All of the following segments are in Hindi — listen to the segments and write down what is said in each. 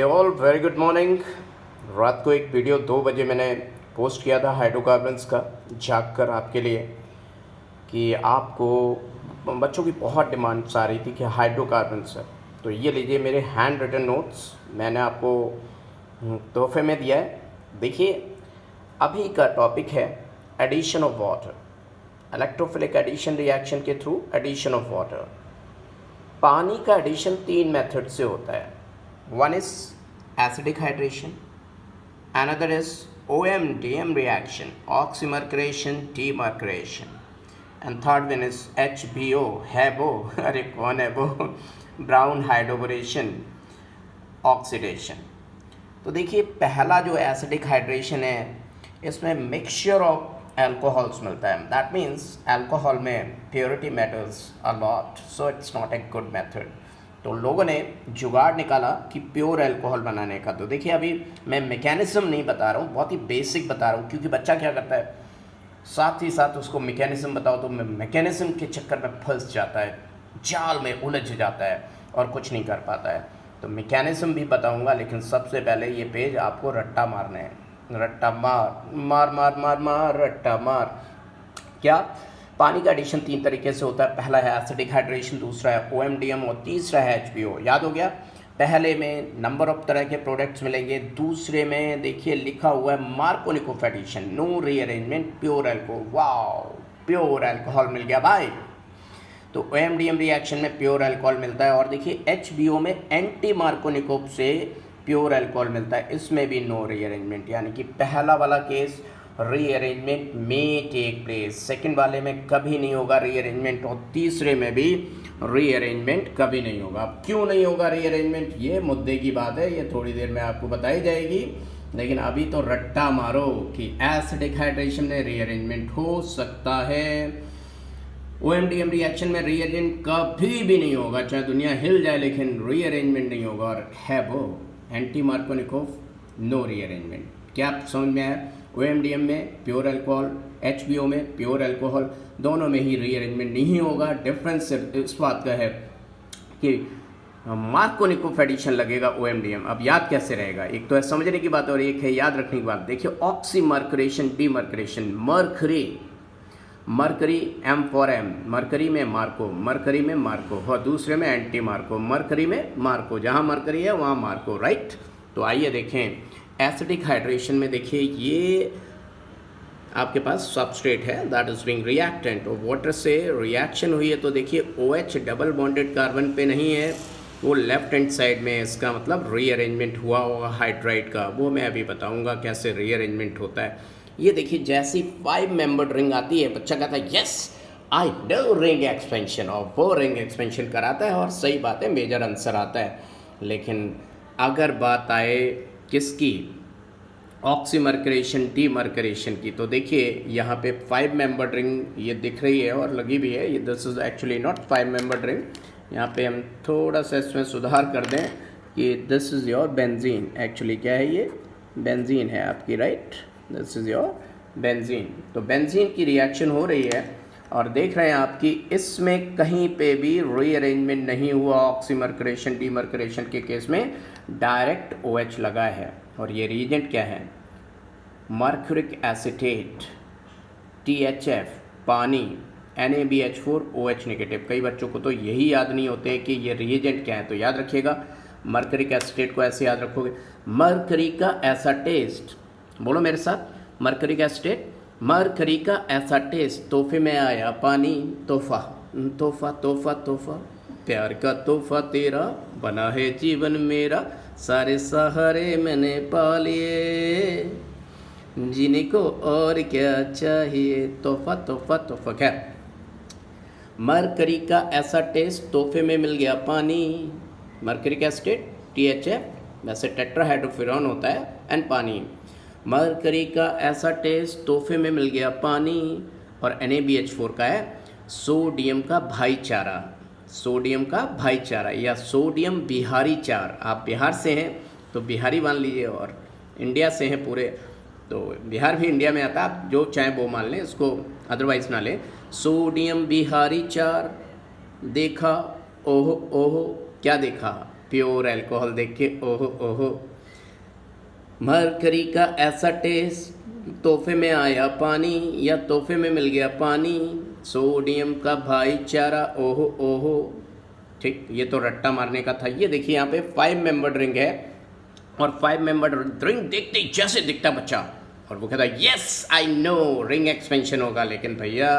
All very good morning. रात को एक वीडियो 2 बजे मैंने पोस्ट किया था हाइड्रोकार्बन्स का, जाग कर आपके लिए, कि आपको बच्चों की बहुत डिमांड्स आ रही थी कि हाइड्रोकार्बन्स है। तो ये लीजिए मेरे हैंड रिटन नोट्स, मैंने आपको तोहफे में दिया है। देखिए, अभी का टॉपिक है addition of water, electrophilic addition reaction के थ्रू एडिशन ऑफ वाटर। पानी का एडिशन 3 मेथड से होता है। One is acidic hydration, another is OM-DM reaction, oxymercuration, demercuration, and third one is HBO, हैबो, अरे कौन है वो, ब्राउन हाइड्रोबोरेशन, ऑक्सीडेशन। तो देखिए, पहला जो एसिडिक हाइड्रेशन है, इसमें मिक्सचर ऑफ अल्कोहल्स मिलता है। दैट मीन्स अल्कोहल में purity matters a lot, so it's not a good method. तो लोगों ने जुगाड़ निकाला कि प्योर अल्कोहल बनाने का। तो देखिए, अभी मैं मैकेनिज्म नहीं बता रहा हूँ, बहुत ही बेसिक बता रहा हूँ, क्योंकि बच्चा क्या करता है, साथ ही साथ उसको मैकेनिज्म बताओ तो मैकेनिज्म के चक्कर में फंस जाता है, जाल में उलझ जाता है और कुछ नहीं कर पाता है। तो मैकेनिज्म भी बताऊँगा, लेकिन सबसे पहले ये पेज आपको रट्टा मारना है। रट्टा मार मार मार मार मार रट्टा मार। क्या? पानी का एडिशन 3 तरीके से होता है। पहला है एसिडिक हाइड्रेशन, दूसरा है OM-DM और तीसरा है HBO। याद हो गया? पहले में नंबर ऑफ तरह के प्रोडक्ट्स मिलेंगे, दूसरे में देखिए लिखा हुआ है Markovnikov addition, no rearrangement, pure alcohol. Wow, pure alcohol मिल गया भाई। तो OM-DM रिएक्शन में प्योर अल्कोहल मिलता है, और देखिए HBO में एंटी मार्कोनिकोव से प्योर अल्कोहल मिलता है, इसमें भी नो रीअरेंजमेंट। यानी कि पहला वाला केस रीअरेंजमेंट में टेक प्लेस, सेकंड वाले में कभी नहीं होगा रीअरेंजमेंट, और तीसरे में भी रीअरेंजमेंट कभी नहीं होगा। अब क्यों नहीं होगा रीअरेंजमेंट, ये मुद्दे की बात है, ये थोड़ी देर में आपको बताई जाएगी। लेकिन अभी तो रट्टा मारो कि एसिडिक हाइड्रेशन में रीअरेंजमेंट हो सकता है, OM-DM रिएक्शन में रीअरेंजमेंट कभी भी नहीं होगा, चाहे दुनिया हिल जाए, लेकिन रीअरेंजमेंट नहीं होगा। और है वो एंटी मार्कोनिकोव, नो रीअरेंजमेंट। क्या आप समझ में आया? OM-DM में प्योर अल्कोहल, HBO में प्योर अल्कोहल, दोनों में ही रीअरेंजमेंट नहीं होगा। डिफरेंस इस बात का है कि मार्कोनिकोव एडिशन लगेगा OM-DM। अब याद कैसे रहेगा? एक तो है समझने की बात और एक है याद रखने की बात। देखिए, oxymercuration, demercuration, mercury M for M, mercury में मार्को, मरकरी में मार्को, और दूसरे में एंटी मार्को, मरकरी में मार्को, जहाँ मरकरी है वहाँ मार्को, राइट। तो आइए देखें एसिडिक हाइड्रेशन में। देखिए, ये आपके पास सबस्ट्रेट है, दैट इज बीइंग रिएक्टेंट, और वाटर से रिएक्शन हुई है। तो देखिए OH डबल बॉन्डेड कार्बन पे नहीं है, वो लेफ्ट हैंड साइड में है। इसका मतलब रीअरेंजमेंट हुआ होगा हाइड्राइड का, वो मैं अभी बताऊंगा कैसे रीअरेंजमेंट होता है। ये देखिए, जैसी 5 मेंबर्ड रिंग आती है, बच्चा कहता है yes I know ring expansion, और वो रिंग एक्सपेंशन कराता है, और सही बात है, मेजर आंसर आता है। लेकिन अगर बात आए किसकी, ऑक्सीमर्क्यूरेशन, डीमर्क्यूरेशन की, तो देखिए यहाँ पे 5 मेंबर्ड रिंग ये दिख रही है और लगी भी है। ये this is actually not 5 membered ring. यहाँ पे हम थोड़ा सा इसमें सुधार कर दें कि this is your benzene. Actually क्या है, ये बेंजीन है आपकी, right, this is your benzene. तो बेंजीन की रिएक्शन हो रही है, और देख रहे हैं आपकी इसमें कहीं पे भी रीअरेंजमेंट नहीं हुआ। ऑक्सीमर्क्यूरेशन, डीमर्क्यूरेशन के केस में डायरेक्ट OH लगा है, और ये रिएजेंट क्या है, मर्क्यूरिक एसीटेट, THF, पानी, NaBH4, OH नेगेटिव। कई बच्चों को तो यही याद नहीं होते कि ये रिएजेंट क्या है, तो याद रखिएगा मर्क्यूरिक एसीटेट को ऐसे याद रखोगे, मर्क्यूरी का ऐसा टेस्ट, बोलो मेरे साथ, मर्क्यूरिक एसीटेट, मरकरी का ऐसा टेस्ट, तोहफे में आया पानी, तोहफा तोहफा तोहफा तोहफा, प्यार का तोहफा तेरा, बना है जीवन मेरा, सारे सहारे मैंने पा लिए, जीने को और क्या चाहिए, तोहफा तोहफा तोहफा। खैर, मरकरी का ऐसा टेस्ट, तोहफे में मिल गया पानी, मरकरिक एसिड, THF, वैसे टेट्राहाइड्रोफुरान होता है, एंड पानी। मरकरी का ऐसा टेस्ट, तोहफे में मिल गया पानी, और NaBH4 का है सोडियम का भाईचारा, सोडियम का भाईचारा, या सोडियम बिहारी चार। आप बिहार से हैं तो बिहारी मान लीजिए, और इंडिया से हैं पूरे तो बिहार भी इंडिया में आता है, आप जो चाहें वो मान लें, इसको अदरवाइज ना लें। सोडियम बिहारी चार, देखा ओहो ओहो, क्या देखा, प्योर अल्कोहल देख के ओहो ओहो। मरकरी का ऐसा टेस्ट, तोहफे में आया पानी या तोहफे में मिल गया पानी, सोडियम का भाईचारा ओहो ओहो। ठीक, ये तो रट्टा मारने का था। ये देखिए यहाँ पे 5 मेंबर ड्रिंक है, और 5 मेंबर ड्रिंक देखते ही जैसे दिखता बच्चा, और वो कहता है yes I know ring expansion होगा। लेकिन भैया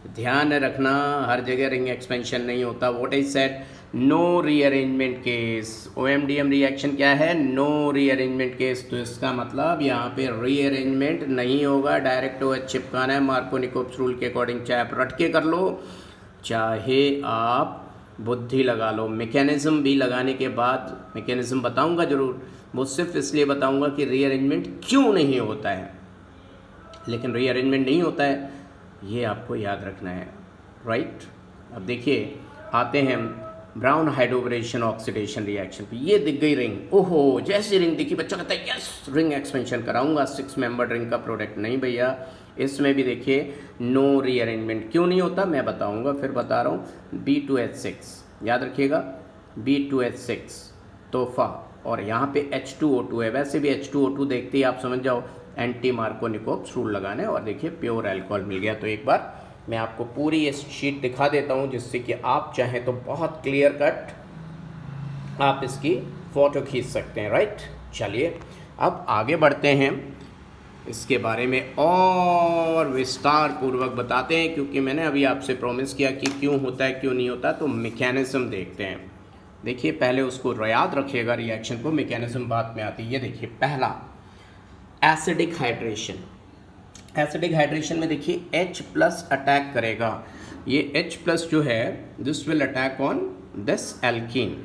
ध्यान रखना, हर जगह रिंग एक्सपेंशन नहीं होता। What is said, no rearrangement case. OMDM reaction क्या है, नो रीअरेंजमेंट केस। तो इसका मतलब यहाँ पे रीअरेंजमेंट नहीं होगा, डायरेक्ट OH चिपकाना है मार्कोनिकोव्स रूल के अकॉर्डिंग। चाहे आप रट के कर लो, चाहे आप बुद्धि लगा लो। मैकेनिज्म भी लगाने के बाद, मैकेनिज्म बताऊंगा ज़रूर, वो सिर्फ इसलिए बताऊंगा कि रीअरेंजमेंट क्यों नहीं होता है। लेकिन रीअरेंजमेंट नहीं होता है, ये आपको याद रखना है, राइट। अब देखिए आते हैं ब्राउन हाइड्रोबरेशन ऑक्सीडेशन रिएक्शन पे। ये दिख गई रिंग, ओहो जैसी रिंग दिखी बच्चा कहता है यस रिंग एक्सपेंशन कराऊंगा। 6 मेंबर रिंग का प्रोडक्ट नहीं भैया, इसमें भी देखिए नो रीअरेंजमेंट। क्यों नहीं होता मैं बताऊंगा, फिर बता रहा हूँ। B2H6 याद रखिएगा, B2H6 तोहफा, और यहाँ पे H2O2 है। वैसे भी H2O2 देखते ही आप समझ जाओ एंटी मार्कोनिकोव्स रूल लगाना है, और देखिए प्योर अल्कोहल मिल गया। तो एक बार मैं आपको पूरी ये शीट दिखा देता हूँ, जिससे कि आप चाहें तो बहुत क्लियर कट आप इसकी फ़ोटो खींच सकते हैं, राइट। चलिए अब आगे बढ़ते हैं, इसके बारे में और विस्तार पूर्वक बताते हैं, क्योंकि मैंने अभी आपसे प्रॉमिस किया कि क्यों होता है क्यों नहीं होता। तो मैकेनिज्म देखते हैं। देखिए पहले उसको याद रखिएगा, रिएक्शन को, मैकेनिज्म बाद में आती है। ये देखिए पहला एसिडिक हाइड्रेशन। एसिडिक हाइड्रेशन में देखिए H+ अटैक करेगा। ये H+ जो है this will attack on this alkene.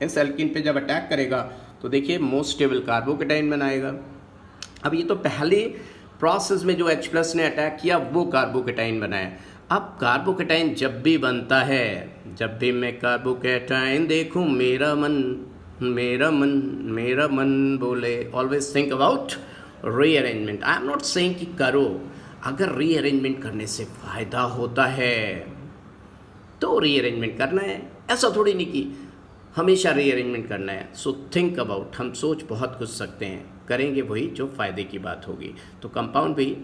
इस एल्कीन पे जब अटैक करेगा तो देखिए मोस्ट स्टेबल कार्बोकेटाइन बनाएगा। अब ये तो पहले प्रोसेस में जो H+ ने अटैक किया वो कार्बोकेटाइन बनाया। अब कार्बोकेटाइन जब भी बनता है, जब भी मैं कार्बोकेटाइन देखूं मेरा मन मेरा मन मेरा मन बोले, always think about rearrangement. I am not saying कि करो, अगर रीअरेंजमेंट करने से फ़ायदा होता है तो रीअरेंजमेंट करना है, ऐसा थोड़ी नहीं कि हमेशा रीअरेंजमेंट करना है। सो थिंक अबाउट, हम सोच बहुत कुछ सकते हैं, करेंगे वही जो फ़ायदे की बात होगी। तो कंपाउंड भी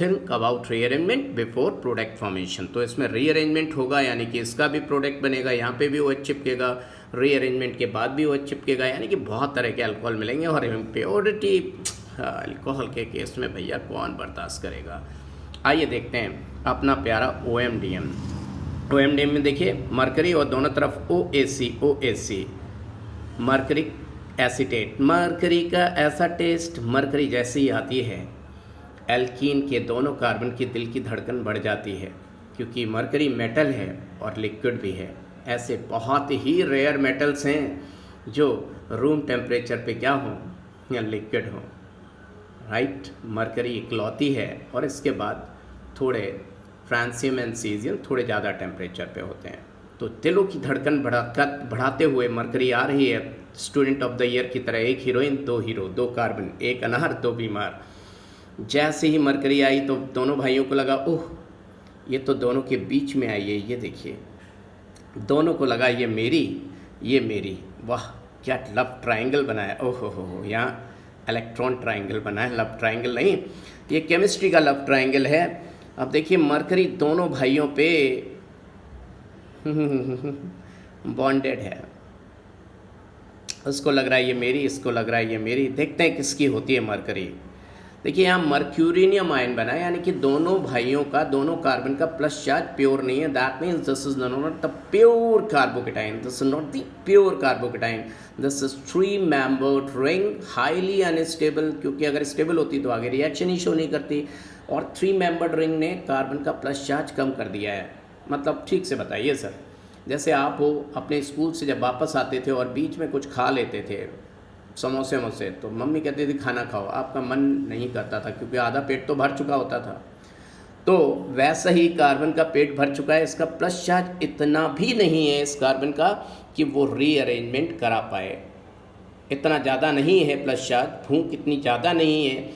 think about rearrangement before product formation. तो इसमें रीअरेंजमेंट होगा, यानी कि इसका भी प्रोडक्ट बनेगा, यहाँ पे भी OH चिपकेगा, रीअरेंजमेंट के बाद भी OH चिपकेगा, यानी कि बहुत तरह के अल्कोहल मिलेंगे। और इम्प्योरिटी अल्कोहल के केस में भैया कौन बर्दाश्त करेगा। आइए देखते हैं अपना प्यारा OMDM। OMDM में देखिए मरकरी और दोनों तरफ OAC मरकरिक एसीटेट। मरकरी का ऐसा टेस्ट, मरकरी जैसे ही आती है एल्कीन के दोनों कार्बन की दिल की धड़कन बढ़ जाती है, क्योंकि मरकरी मेटल है और लिक्विड भी है। ऐसे बहुत ही रेयर मेटल्स हैं जो रूम टेम्परेचर पे क्या हो या लिक्विड हो, राइट। मरकरी इकलौती है, और इसके बाद थोड़े फ्रांसियम एंड सीजियम थोड़े ज़्यादा टेम्परेचर पे होते हैं। तो दिलों की धड़कन बढ़ाते हुए मरकरी आ रही है स्टूडेंट ऑफ द ईयर की तरह। एक हीरोइन, 2 हीरो, 2 कार्बन, एक अनार 2 बीमार। जैसे ही मरकरी आई तो दोनों भाइयों को लगा ओह ये तो दोनों के बीच में आई है। ये देखिए दोनों को लगा ये मेरी, वाह क्या लव ट्रायंगल बनाया। ओहो हो, यहाँ इलेक्ट्रॉन ट्रायंगल बना है, लव ट्रायंगल नहीं, ये केमिस्ट्री का लव ट्रायंगल है। अब देखिए मरकरी दोनों भाइयों पे बॉन्डेड है। उसको लग रहा है ये मेरी, इसको लग रहा है ये मेरी। देखते हैं किसकी होती है मरकरी। देखिए यहाँ मर्क्यूरिनियम आयन बना है, यानी कि दोनों भाइयों का, दोनों कार्बन का प्लस चार्ज प्योर नहीं है। That means this is not the pure carbocation, this is not the pure carbocation, this is 3 membered ring, highly unstable, क्योंकि अगर स्टेबल होती तो आगे रिएक्शन ही शो नहीं करती। और 3 मेंबर्ड रिंग ने कार्बन का प्लस चार्ज कम कर दिया है। मतलब ठीक से बताइए सर, जैसे आप हो अपने स्कूल से जब वापस आते थे और बीच में कुछ खा लेते थे, समोसे वमोसे, तो मम्मी कहती थी खाना खाओ, आपका मन नहीं करता था क्योंकि आधा पेट तो भर चुका होता था। तो वैसा ही कार्बन का पेट भर चुका है, इसका प्लस चार्ज इतना भी नहीं है इस कार्बन का कि वो रीअरेंजमेंट करा पाए। इतना ज़्यादा नहीं है प्लस चार्ज, भूख इतनी ज़्यादा नहीं है,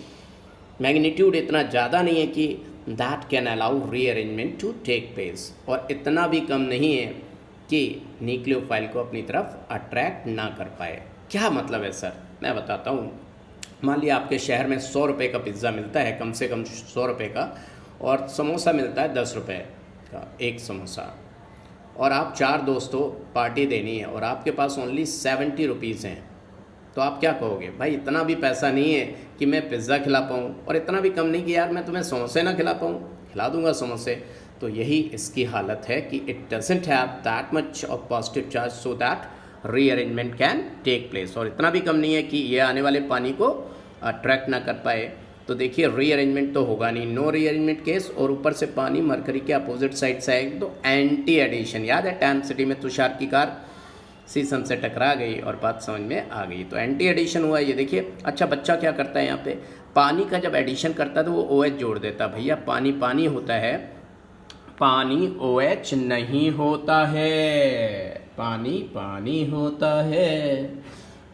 मैग्नीट्यूड इतना ज़्यादा नहीं है कि that can allow rearrangement to take place. और इतना भी कम नहीं है कि न्यूक्लियोफाइल को अपनी तरफ अट्रैक्ट ना कर पाए। क्या मतलब है सर? मैं बताता हूँ। मान लिया आपके शहर में 100 रुपये का पिज़्ज़ा मिलता है, कम से कम 100 रुपये का, और समोसा मिलता है 10 रुपये का एक समोसा, और आप 4 दोस्तों पार्टी देनी है और आपके पास ओनली 70 रुपीज़ हैं, तो आप क्या कहोगे? भाई इतना भी पैसा नहीं है कि मैं पिज़्ज़ा खिला पाऊँ, और इतना भी कम नहीं कि यार मैं तुम्हें समोसे ना खिला पाऊँ, खिला दूंगा समोसे। तो यही इसकी हालत है कि it doesn't have that much of positive charge so that rearrangement can take place, और इतना भी कम नहीं है कि ये आने वाले पानी को अट्रैक्ट ना कर पाए। तो देखिए रीअरेंजमेंट तो होगा नहीं, नो रीअरेंजमेंट केस, और ऊपर से पानी मरकरी के अपोजिट साइड से आएगी तो एंटी एडिशन। याद है टैम सिटी में तुषार की कार शीशम से टकरा गई और बात समझ में आ गई, तो एंटी एडिशन हुआ। ये देखिए। अच्छा, बच्चा क्या करता है यहाँ पे, पानी का जब एडिशन करता है तो वो OH जोड़ देता है। भैया पानी पानी होता है, पानी OH नहीं होता है, पानी पानी होता है,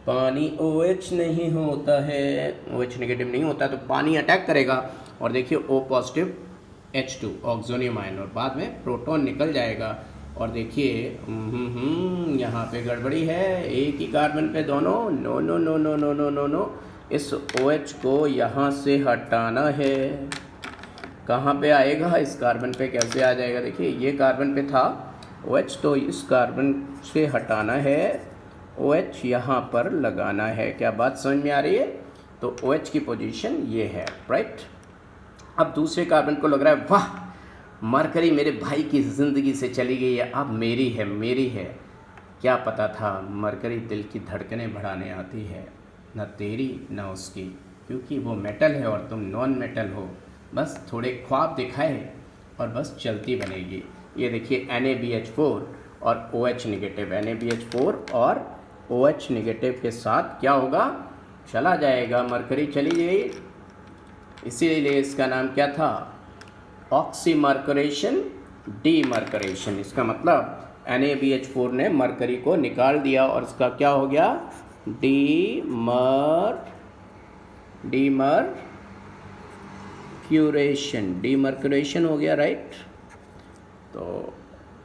पानी OH नहीं होता है, OH नेगेटिव नहीं होता, तो पानी अटैक करेगा और देखिए O positive H2 oxonium ion, और बाद में प्रोटॉन निकल जाएगा। और देखिए यहाँ पे गड़बड़ी है, एक ही कार्बन पे दोनों, no no no no no no no no, इस OH को यहाँ से हटाना है। कहाँ पे आएगा? इस कार्बन पे कैसे आ जाएगा? देखिए ये कार्बन पे था OH, तो इस कार्बन से हटाना है, OH यहाँ पर लगाना है। क्या बात समझ में आ रही है? तो OH की पोजीशन ये है, राइट। अब दूसरे कार्बन को लग रहा है वाह मरकरी मेरे भाई की ज़िंदगी से चली गई है, अब मेरी है, मेरी है। क्या पता था मरकरी दिल की धड़कनें बढ़ाने आती है, न तेरी न उसकी, क्योंकि वो मेटल है और तुम नॉन मेटल हो। बस थोड़े ख्वाब दिखाए और बस चलती बनेगी। ये देखिए NaBH4 और OH नेगेटिव, NaBH4 और OH नेगेटिव के साथ क्या होगा? चला जाएगा, मरकरी चली गई। इसीलिए इसका नाम क्या था? ऑक्सीमर्करेशन, डीमर्करेशन। इसका मतलब NaBH4 ने मरकरी को निकाल दिया और इसका क्या हो गया? डीमर्क्यूरेशन हो गया, राइट। तो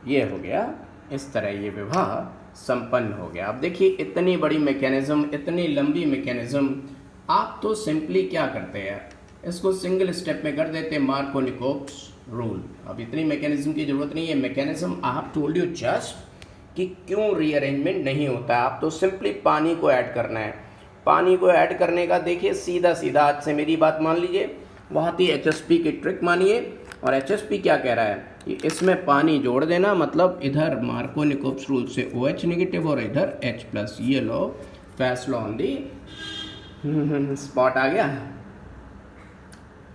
ये हो गया, इस तरह ये विवाह संपन्न हो गया। अब देखिए इतनी बड़ी मैकेनिज्म, इतनी लंबी मैकेनिज्म, आप तो सिंपली क्या करते हैं, इसको सिंगल स्टेप में कर देते, मार्कोनिकोव्स रूल। अब इतनी मैकेनिज्म की जरूरत नहीं है। Mechanism I have told you just कि क्यों रीअरेंजमेंट नहीं होता है। आप तो सिंपली पानी को ऐड करना है। पानी को ऐड करने का देखिए सीधा सीधा, आज से मेरी बात मान लीजिए, बहुत ही HSP की ट्रिक मानिए। और HSP क्या कह रहा है कि इसमें पानी जोड़ देना, मतलब इधर मार्कोनिकोव्स रूल से OH नेगेटिव और इधर H+। ये लो फैसला ऑन दी स्पॉट आ गया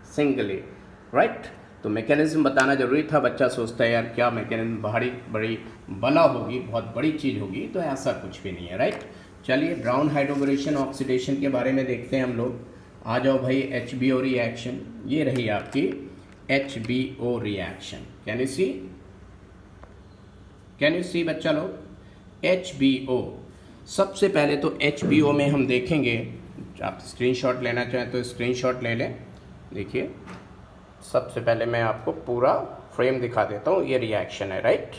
सिंगली, राइट। तो मैकेनिज्म बताना जरूरी था। बच्चा सोचता है यार क्या मैकेनिज्म भारी बड़ी बला होगी, बहुत बड़ी चीज़ होगी, तो ऐसा कुछ भी नहीं है, राइट। चलिए ब्राउन हाइड्रोबोरेशन ऑक्सीडेशन के बारे में देखते हैं हम लोग। आ जाओ भाई, HBO रिएक्शन, ये रही आपकी HBO रिएक्शन। कैन यू सी बच्चा लोग? HBO, सबसे पहले तो HBO में हम देखेंगे, आप स्क्रीनशॉट लेना चाहें तो स्क्रीनशॉट ले लें। देखिए सबसे पहले मैं आपको पूरा फ्रेम दिखा देता हूँ। ये रिएक्शन है, राइट।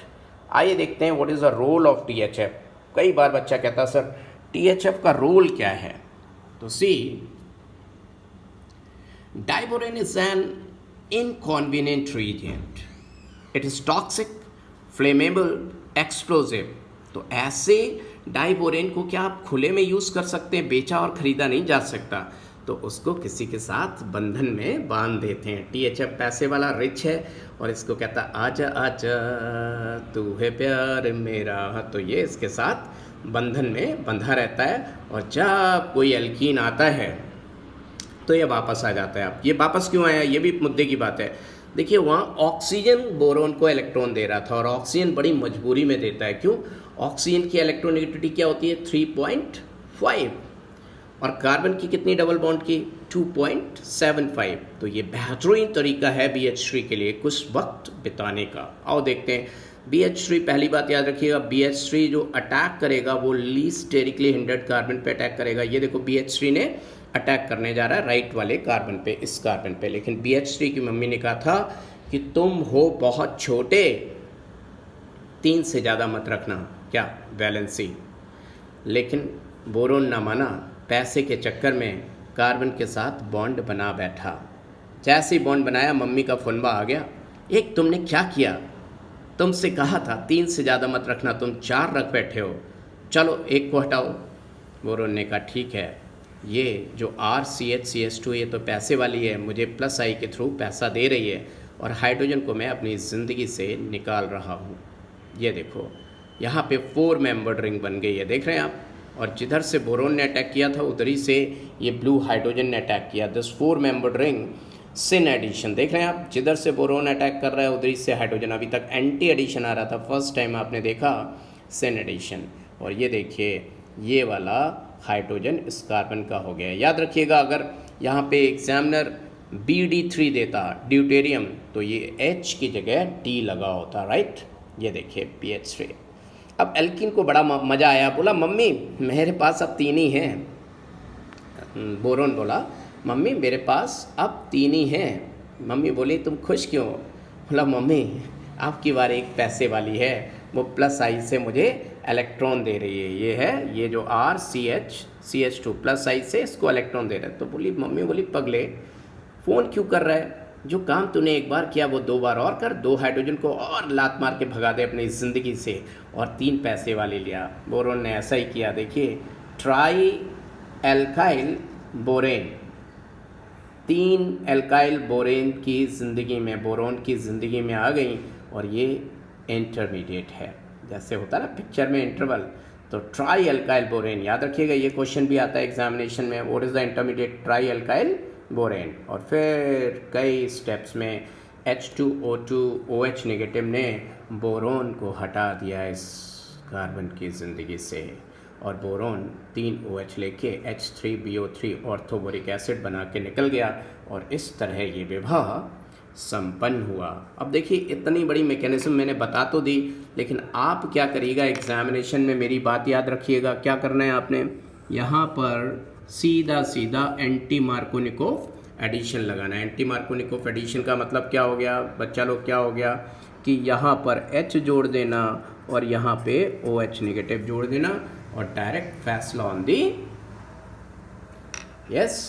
आइए देखते हैं what is the role of THF। कई बार बच्चा कहता सर THF का रोल क्या है? तो see, diborane is an inconvenient reagent, it is toxic, flammable, explosive. तो ऐसे डाइबोरेन को क्या आप खुले में यूज़ कर सकते हैं? बेचा और ख़रीदा नहीं जा सकता, तो उसको किसी के साथ बंधन में बांध देते हैं। THF पैसे वाला, रिच है, और इसको कहता आजा आजा तू है प्यार मेरा, तो ये इसके साथ बंधन में बंधा रहता है। और जब कोई एल्कीन आता है तो ये वापस आ जाता है। अब ये वापस क्यों आया, ये भी मुद्दे की बात है। देखिए वहाँ ऑक्सीजन बोरोन को इलेक्ट्रॉन दे रहा था, और ऑक्सीजन बड़ी मजबूरी में देता है। क्यों? ऑक्सीजन की इलेक्ट्रोनेगेटिविटी क्या होती है? 3.5, और कार्बन की कितनी डबल बॉन्ड की? 2.75। तो ये बेहतरीन तरीका है BH3 के लिए कुछ वक्त बिताने का। आओ देखते हैं। BH3, पहली बात याद रखिएगा, BH3 जो अटैक करेगा वो लीस्ट स्टेरिकली हिंडर्ड कार्बन पे अटैक करेगा। ये देखो BH3 ने अटैक करने जा रहा है राइट वाले कार्बन पे, इस कार्बन पे, लेकिन BH3 की मम्मी ने कहा था कि तुम हो बहुत छोटे, 3 से ज़्यादा मत रखना, क्या वैलेंसी। लेकिन बोरोन ना माना, पैसे के चक्कर में कार्बन के साथ बॉन्ड बना बैठा। जैसे ही बॉन्ड बनाया मम्मी का फोनबा आ गया, एक तुमने क्या किया, तुमसे कहा था 3 से ज़्यादा मत रखना, तुम 4 रख बैठे हो, चलो एक को हटाओ। बोरोन ने कहा ठीक है, ये जो RCH ये तो पैसे वाली है, मुझे प्लस आई के थ्रू पैसा दे रही है, और हाइड्रोजन को मैं अपनी ज़िंदगी से निकाल रहा हूँ। ये देखो यहाँ पे 4 मेंबर्ड रिंग बन गई है, देख रहे हैं आप। और जिधर से बोरोन ने अटैक किया था उधर ही से ये ब्लू हाइड्रोजन ने अटैक किया। This 4 membered ring syn addition, देख रहे हैं आप, जिधर से बोरोन अटैक कर रहा है उधर ही से हाइड्रोजन। अभी तक एंटी एडिशन आ रहा था, फर्स्ट टाइम आपने देखा सिन एडिशन। और ये देखिए ये वाला हाइड्रोजन इस कार्बन का हो गया। याद रखिएगा, अगर यहाँ पे एग्जामिनर BD3 देता ड्यूटेरियम तो ये H की जगह D लगा होता, राइट। ये देखिए BH3। अब एल्किन को बड़ा मज़ा आया, बोला मम्मी मेरे पास अब 3 ही हैं। बोरोन बोला मम्मी मेरे पास अब 3 ही हैं। मम्मी बोली तुम खुश क्यों? बोला मम्मी आपकी बार एक पैसे वाली है, वो प्लस आई से मुझे इलेक्ट्रॉन दे रही है। ये है ये जो RCH2 प्लस आई से इसको इलेक्ट्रॉन दे रहा है। तो बोली मम्मी बोली पगले फ़ोन क्यों कर रहा है, जो काम तूने एक बार किया वो 2 बार और कर, 2 हाइड्रोजन को और लात मार के भगा दे अपनी ज़िंदगी से, और 3 पैसे वाली लिया। बोरोन ने ऐसा ही किया, देखिए try alkyl borane, 3 alkyl borane की ज़िंदगी में, बोरोन की ज़िंदगी में आ गई। और ये इंटरमीडिएट है, जैसे होता है ना पिक्चर में इंटरवल, तो ट्राई एल्काइल बोरेन। याद रखिएगा ये क्वेश्चन भी आता है एग्जामिनेशन में, what is the intermediate try alkyl borane. और फिर कई स्टेप्स में H2O2 OH नेगेटिव ने बोरोन को हटा दिया इस कार्बन की ज़िंदगी से, और बोरोन 3 OH लेके H3BO3 ऑर्थोबोरिक एसिड बना के निकल गया। और इस तरह ये विवाह संपन्न हुआ। अब देखिए इतनी बड़ी मैकेनिज्म मैंने बता तो दी, लेकिन आप क्या करिएगा एग्जामिनेशन में, मेरी बात याद रखिएगा, क्या करना है आपने, यहाँ पर सीधा सीधा एंटी मार्कोनिकोव एडिशन लगाना है। एंटी मार्कोनिकोव एडिशन का मतलब क्या हो गया बच्चा लोग, क्या हो गया कि यहाँ पर H जोड़ देना और यहाँ पे OH नेगेटिव जोड़ देना, और डायरेक्ट फैसला ऑन दी, यस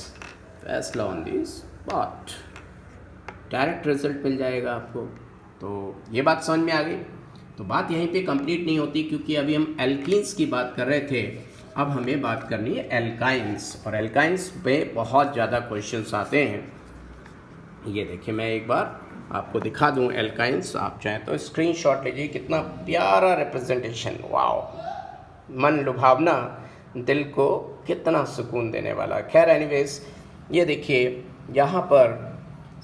फैसला on the spot, direct result मिल जाएगा आपको। तो ये बात समझ में आ गई। तो बात यहीं पे कंप्लीट नहीं होती, क्योंकि अभी हम एल्कीन्स की बात कर रहे थे, अब हमें बात करनी है एल्काइंस। और एल्काइंस पे बहुत ज़्यादा क्वेश्चंस आते हैं। ये देखिए मैं एक बार आपको दिखा दूं एल्काइंस, आप चाहें तो स्क्रीनशॉट लीजिए। कितना प्यारा रिप्रेजेंटेशन, वाओ, मन लुभावना, दिल को कितना सुकून देने वाला। खैर एनीवेज, ये देखिए यहाँ पर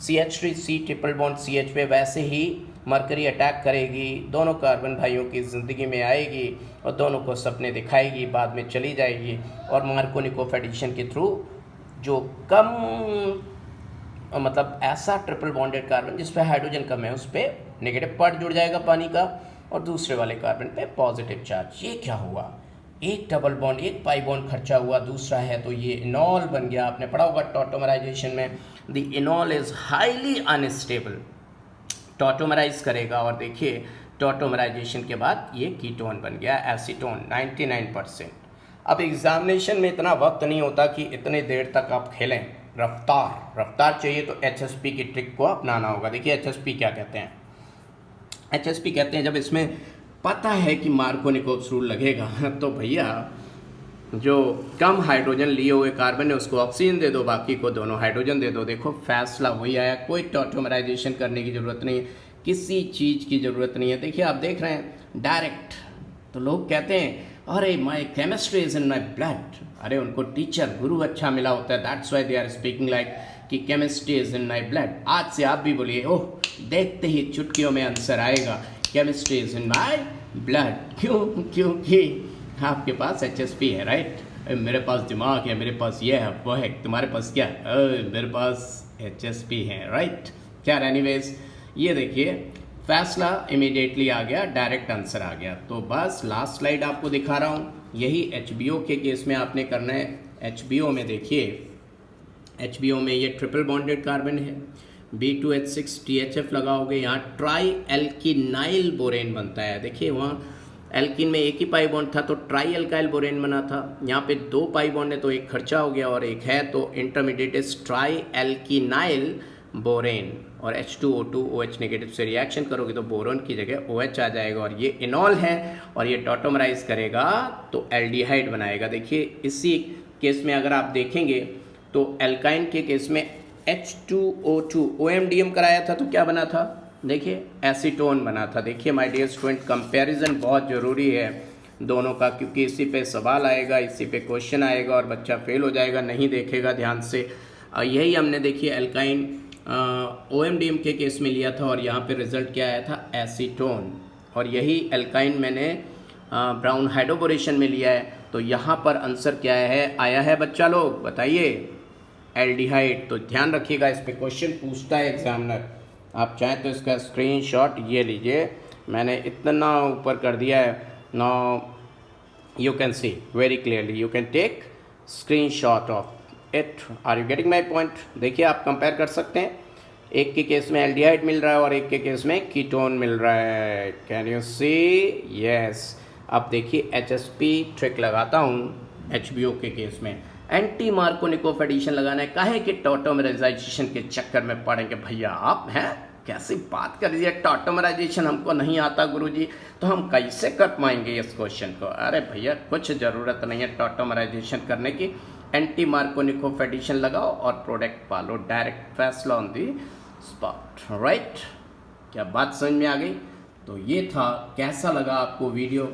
CH3C ट्रिपल बॉन्ड CH पे वैसे ही मरकरी अटैक करेगी, दोनों कार्बन भाइयों की ज़िंदगी में आएगी और दोनों को सपने दिखाएगी, बाद में चली जाएगी। और मार्कोनिकोव एडिशन के थ्रू जो कम मतलब ऐसा ट्रिपल बॉन्डेड कार्बन जिस पे हाइड्रोजन कम है उस पर नेगेटिव पार्ट जुड़ जाएगा पानी का, और दूसरे वाले कार्बन पे पॉजिटिव चार्ज। ये क्या हुआ, एक डबल बॉन्ड, एक पाई बॉन्ड खर्चा हुआ, दूसरा है तो ये इनॉल बन गया। आपने पढ़ा होगा टॉटोमराइजेशन में, the enol is highly unstable, tautomerize करेगा, और देखिए टॉटोमराइजेशन के बाद ये कीटोन बन गया, एसीटोन 99%। अब एग्जामिनेशन में इतना वक्त नहीं होता कि इतने देर तक आप खेलें, रफ्तार चाहिए, तो HSP की ट्रिक को अपनाना होगा। देखिए HSP क्या कहते हैं, HSP कहते हैं जब इसमें पता है कि मार्कोनिकोव रूल लगेगा, तो भैया जो कम हाइड्रोजन लिए हुए कार्बन है उसको ऑक्सीजन दे दो, बाकी को दोनों हाइड्रोजन दे दो। देखो फैसला वही आया, कोई टॉटोमराइजेशन करने की ज़रूरत नहीं है, किसी चीज़ की ज़रूरत नहीं है। देखिए आप देख रहे हैं डायरेक्ट, तो लोग कहते हैं अरे my chemistry is in my blood, अरे उनको टीचर गुरु अच्छा मिला होता है, that's why they are speaking like कि chemistry is in my blood. आज से आप भी बोलिए, ओह देखते ही चुटकियों में आंसर आएगा, chemistry is in my blood. क्यों? क्योंकि आपके पास HSP है, राइट। मेरे पास दिमाग है, मेरे पास ये है वो है, तुम्हारे पास क्या है? मेरे पास HSP है, राइट। क्या एनीवेज, ये देखिए फैसला इमीडिएटली आ गया, डायरेक्ट आंसर आ गया। तो बस लास्ट स्लाइड आपको दिखा रहा हूँ, यही HBO के केस में आपने करना है। HBO में देखिए, HBO में ये ट्रिपल बॉन्डेड कार्बन है, B2H6 THF लगाओगे, यहाँ ट्राई एल्किनाइल बोरेन बनता है। देखिए वहाँ एल्किन में एक ही पाई बॉन्ड था तो ट्राई एल्काइल बोरेन बना था, यहाँ पे 2 पाई बॉन्ड है तो एक खर्चा हो गया और एक है तो intermediate is try alkenyl borane. और H2O2 OH नेगेटिव से रिएक्शन करोगे तो बोरोन की जगह OH आ जाएगा और ये इनॉल है और ये टॉटोमराइज करेगा तो एल्डिहाइड बनाएगा। देखिए इसी केस में अगर आप देखेंगे तो एल्काइन के केस में H2O2 OMDM कराया था तो क्या बना था, देखिए एसीटोन बना था। देखिए माय डियर स्टूडेंट, कंपैरिजन बहुत ज़रूरी है दोनों का, क्योंकि इसी पे सवाल आएगा, इसी पे क्वेश्चन आएगा और बच्चा फेल हो जाएगा, नहीं देखेगा ध्यान से। यही हमने देखिए एल्काइन OMDM के केस में लिया था और यहाँ पे रिजल्ट क्या आया था, एसीटोन। और यही एल्काइन मैंने ब्राउन हाइड्रोबोरेशन में लिया है तो यहाँ पर आंसर क्या है आया है बच्चा लोग बताइए, एल्डिहाइड। तो ध्यान रखिएगा, इस पे क्वेश्चन पूछता है एग्जामिनर। आप चाहें तो इसका स्क्रीनशॉट ये लीजिए, मैंने इतना ऊपर कर दिया है। Now you can see very clearly, you can take screenshot of it. Are you getting my point? देखिए आप कंपेयर कर सकते हैं, एक के केस में एल्डिहाइड मिल रहा है और एक के केस में कीटोन मिल रहा है। Can you see? यस। अब देखिए HSP ट्रिक लगाता हूँ HBO के केस में। एंटी मार्कोनिकोव एडिशन लगाना है, काहे कि टॉटोमराइजेशन के चक्कर में पड़ेंगे। भैया आप हैं, कैसी बात कर रही है, टॉटोमराइजेशन हमको नहीं आता गुरुजी, तो हम कैसे कर पाएंगे इस क्वेश्चन को? अरे भैया कुछ ज़रूरत नहीं है टॉटोमराइजेशन करने की, एंटी मार्कोनिकोव एडिशन लगाओ और प्रोडक्ट पालो, डायरेक्ट फैसला ऑन दी स्पॉट। राइट, क्या बात समझ में आ गई? तो ये था, कैसा लगा आपको वीडियो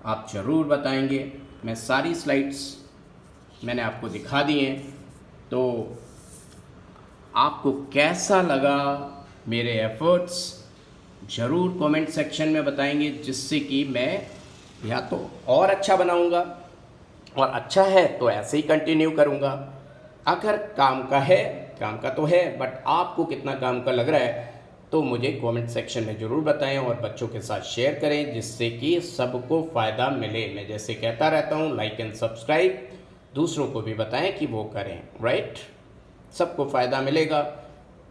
आप ज़रूर बताएंगे। मैं सारी स्लाइड्स मैंने आपको दिखा दी हैं, तो आपको कैसा लगा मेरे एफर्ट्स ज़रूर कमेंट सेक्शन में बताएंगे, जिससे कि मैं या तो और अच्छा बनाऊंगा और अच्छा है तो ऐसे ही कंटिन्यू करूंगा। अगर काम का है, काम का तो है, बट आपको कितना काम का लग रहा है तो मुझे कमेंट सेक्शन में ज़रूर बताएं और बच्चों के साथ शेयर करें, जिससे कि सबको फ़ायदा मिले। मैं जैसे कहता रहता हूँ, लाइक एंड सब्सक्राइब, दूसरों को भी बताएं कि वो करें। राइट, सबको फ़ायदा मिलेगा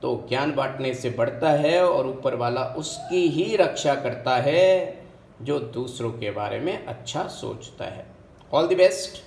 तो ज्ञान बांटने से बढ़ता है और ऊपर वाला उसकी ही रक्षा करता है जो दूसरों के बारे में अच्छा सोचता है। All the best.